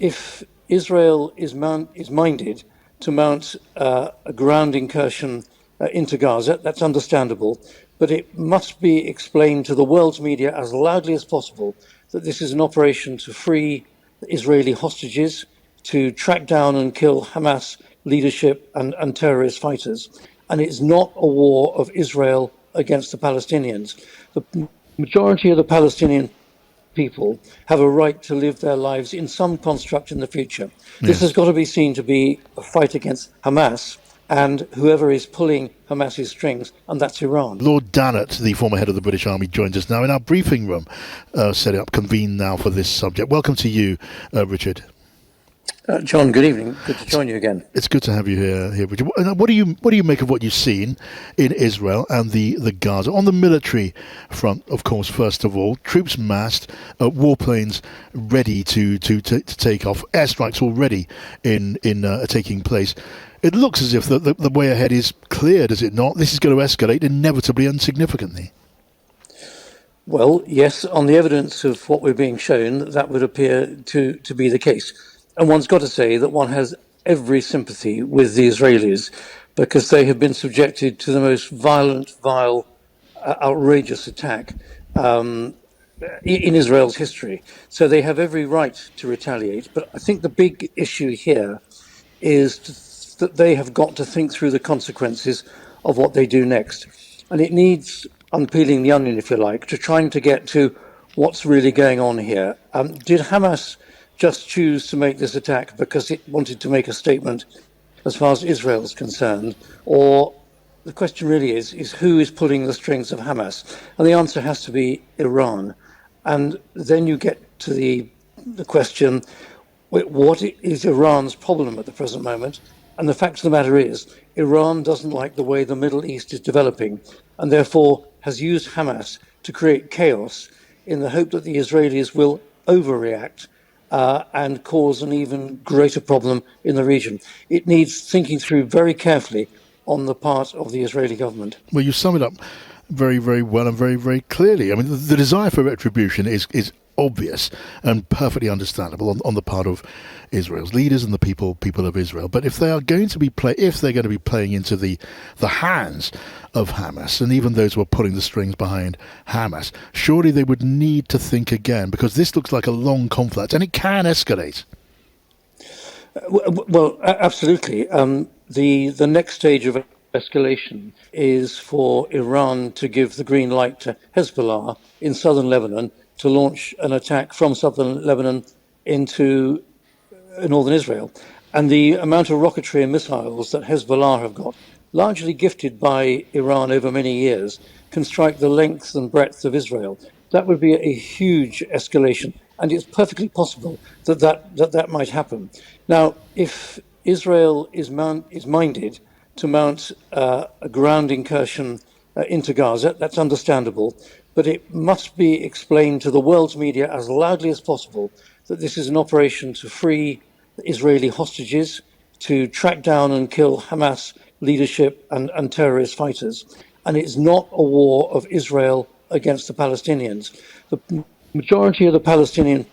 if Israel is minded to mount a ground incursion into Gaza, that's understandable, but it must be explained to the world's media as loudly as possible that this is an operation to free Israeli hostages, to track down and kill Hamas leadership and terrorist fighters. And it's not a war of Israel against the Palestinians. The majority of the Palestinian people have a right to live their lives in some construct in the future. This has got to be seen to be a fight against Hamas and whoever is pulling Hamas's strings, and that's Iran. Lord Dannatt, the former head of the British Army, joins us now in our briefing room, set up, convened now for this subject. Welcome to you, Richard. John, good evening. Good to join you again. It's good to have you here, Richard. What do you make of what you've seen in Israel and the Gaza on the military front? Of course, first of all, troops massed, warplanes ready to take off, airstrikes already in taking place. It looks as if the way ahead is clear, does it not? This is going to escalate inevitably and significantly. Well, yes, on the evidence of what we're being shown, that would appear to be the case. And one's got to say that one has every sympathy with the Israelis because they have been subjected to the most violent, vile, outrageous attack in Israel's history. So they have every right to retaliate. But I think the big issue here is that they have got to think through the consequences of what they do next. And it needs unpeeling the onion, if you like, to trying to get to what's really going on here. Did Hamas just choose to make this attack because it wanted to make a statement as far as Israel is concerned? Or the question really is who is pulling the strings of Hamas? And the answer has to be Iran. And then you get to the question, what is Iran's problem at the present moment? And the fact of the matter is, Iran doesn't like the way the Middle East is developing and therefore has used Hamas to create chaos in the hope that the Israelis will overreact and cause an even greater problem in the region. It needs thinking through very carefully on the part of the Israeli government. Well, you sum it up very, very well and very, very clearly. I mean, the desire for retribution is obvious and perfectly understandable on the part of Israel's leaders and the people of Israel. But if they're going to be playing into the hands of Hamas and even those who are pulling the strings behind Hamas, surely they would need to think again, because this looks like a long conflict and it can escalate. Well, absolutely. The next stage of escalation is for Iran to give the green light to Hezbollah in southern Lebanon to launch an attack from southern Lebanon into northern Israel. And the amount of rocketry and missiles that Hezbollah have got, largely gifted by Iran over many years, can strike the length and breadth of Israel. That would be a huge escalation. And it's perfectly possible that might happen. Now, if Israel is minded to mount a ground incursion into Gaza, that's understandable, but it must be explained to the world's media as loudly as possible that this is an operation to free Israeli hostages, to track down and kill Hamas leadership and terrorist fighters. And it's not a war of Israel against the Palestinians. The majority of the Palestinian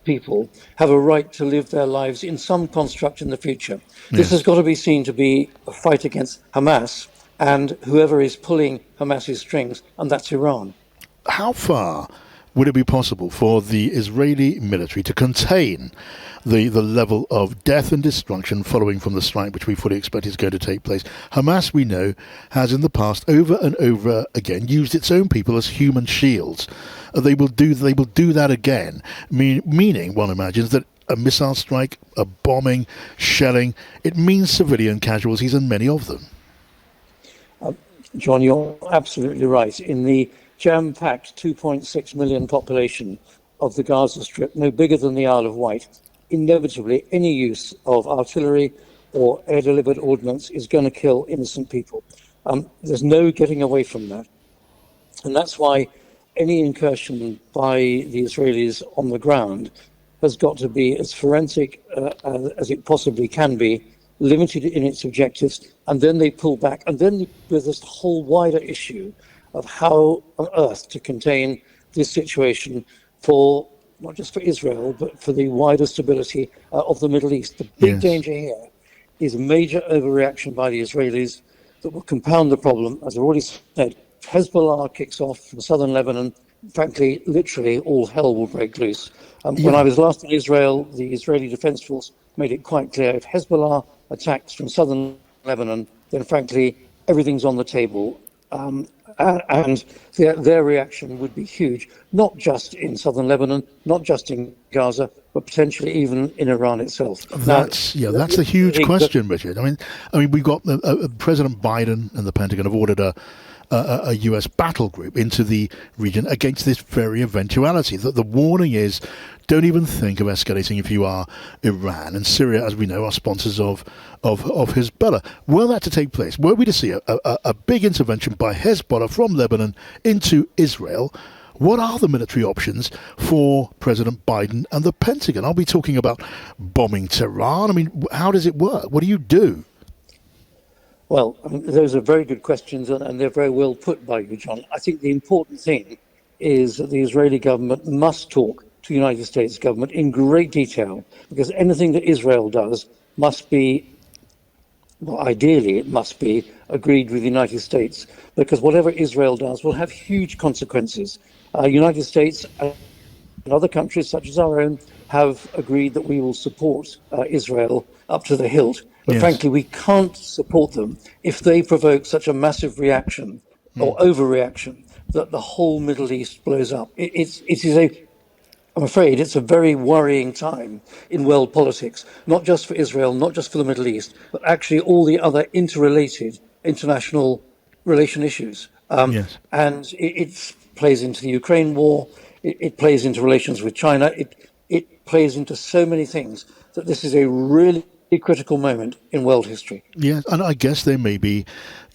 people have a right to live their lives in some construct in the future. This has got to be seen to be a fight against Hamas and whoever is pulling Hamas's strings, and that's Iran. How far would it be possible for the Israeli military to contain the level of death and destruction following from the strike, which we fully expect is going to take place? Hamas, we know, has in the past over and over again used its own people as human shields. They will do that again, meaning one imagines that a missile strike, a bombing, shelling, it means civilian casualties, and many of them. John, you're absolutely right. In the jam-packed 2.6 million population of the Gaza Strip, no bigger than the Isle of Wight, inevitably any use of artillery or air-delivered ordnance is going to kill innocent people. There's no getting away from that. And that's why any incursion by the Israelis on the ground has got to be as forensic as it possibly can be, limited in its objectives, and then they pull back. And then there's this whole wider issue of how on earth to contain this situation for not just for Israel, but for the wider stability of the Middle East. The big Yes. danger here is major overreaction by the Israelis that will compound the problem. As I've already said, if Hezbollah kicks off from southern Lebanon, frankly, literally, all hell will break loose. When I Yeah. was last in Israel, the Israeli Defense Force made it quite clear if Hezbollah attacks from southern Lebanon, then frankly, everything's on the table. And their reaction would be huge, not just in southern Lebanon, not just in Gaza, but potentially even in Iran itself. Now, That's a huge question, Richard. I mean, we've got President Biden and the Pentagon have ordered a U.S. battle group into the region against this very eventuality. The warning is, don't even think of escalating if you are Iran. And Syria, as we know, are sponsors of Hezbollah. Were that to take place, were we to see a big intervention by Hezbollah from Lebanon into Israel, what are the military options for President Biden and the Pentagon? Are we talking about bombing Tehran? I mean, how does it work? What do you do? Well, those are very good questions, and they're very well put by you, John. I think the important thing is that the Israeli government must talk to the United States government in great detail, because anything that Israel does must be, well, ideally, it must be agreed with the United States, because whatever Israel does will have huge consequences. United States and other countries, such as our own, have agreed that we will support Israel up to the hilt. But Yes. frankly, we can't support them if they provoke such a massive reaction or overreaction that the whole Middle East blows up. I'm afraid it's a very worrying time in world politics, not just for Israel, not just for the Middle East, but actually all the other interrelated international relation issues. Yes. And it plays into the Ukraine war, it plays into relations with China, it plays into so many things that this is a really critical moment in world history. Yes, and I guess there may be,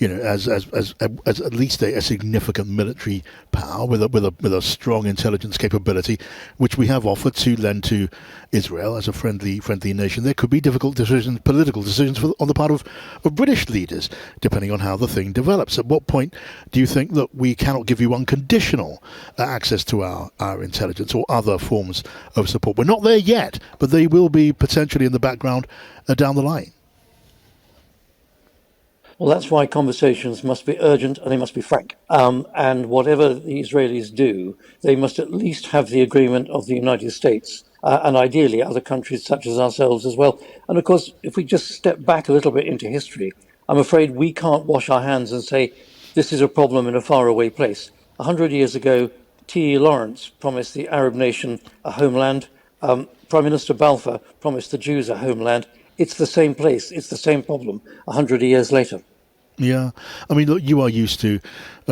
as at least a significant military power with a strong intelligence capability, which we have offered to lend to Israel as a friendly nation. There could be difficult decisions, political decisions on the part of British leaders, depending on how the thing develops. At what point do you think that we cannot give you unconditional access to our intelligence or other forms of support? We're not there yet, but they will be potentially in the background down the line. Well, that's why conversations must be urgent and they must be frank. And whatever the Israelis do, they must at least have the agreement of the United States and ideally other countries such as ourselves as well. And of course, if we just step back a little bit into history, I'm afraid we can't wash our hands and say this is a problem in a faraway place. 100 years ago, T.E. Lawrence promised the Arab nation a homeland. Prime Minister Balfour promised the Jews a homeland. It's the same place. It's the same problem 100 years later. Yeah, I mean, look, you are used to,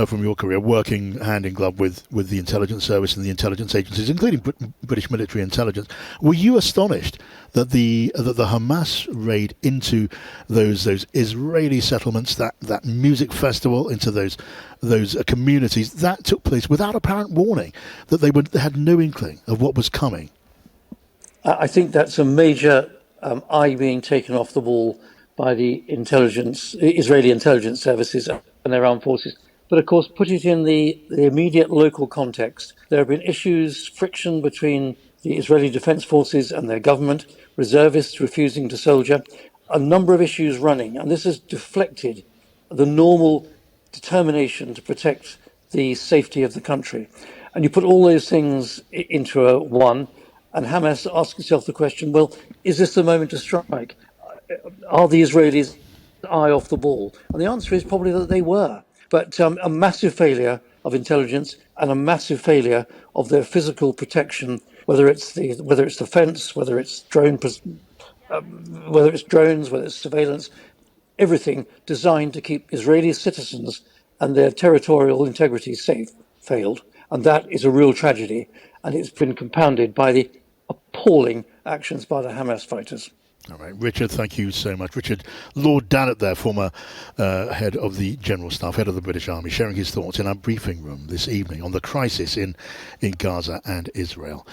from your career, working hand in glove with the intelligence service and the intelligence agencies, including British military intelligence. Were you astonished that the Hamas raid into those Israeli settlements, that music festival, into those communities, that took place without apparent warning, that they had no inkling of what was coming? I think that's a major eye being taken off the ball by the Israeli intelligence services and their armed forces. But of course, put it in the immediate local context. There have been issues, friction between the Israeli Defense Forces and their government, reservists refusing to soldier, a number of issues running. And this has deflected the normal determination to protect the safety of the country. And you put all those things into one, and Hamas asks itself the question, well, is this the moment to strike? Are the Israelis' eye off the ball? And the answer is probably that they were. But a massive failure of intelligence and a massive failure of their physical protection, whether it's the fence, whether it's drones, whether it's surveillance, everything designed to keep Israeli citizens and their territorial integrity safe, failed. And that is a real tragedy. And it's been compounded by the appalling actions by the Hamas fighters. All right, Richard, thank you so much. Richard, Lord Dannatt there, former head of the General Staff, head of the British Army, sharing his thoughts in our briefing room this evening on the crisis in Gaza and Israel.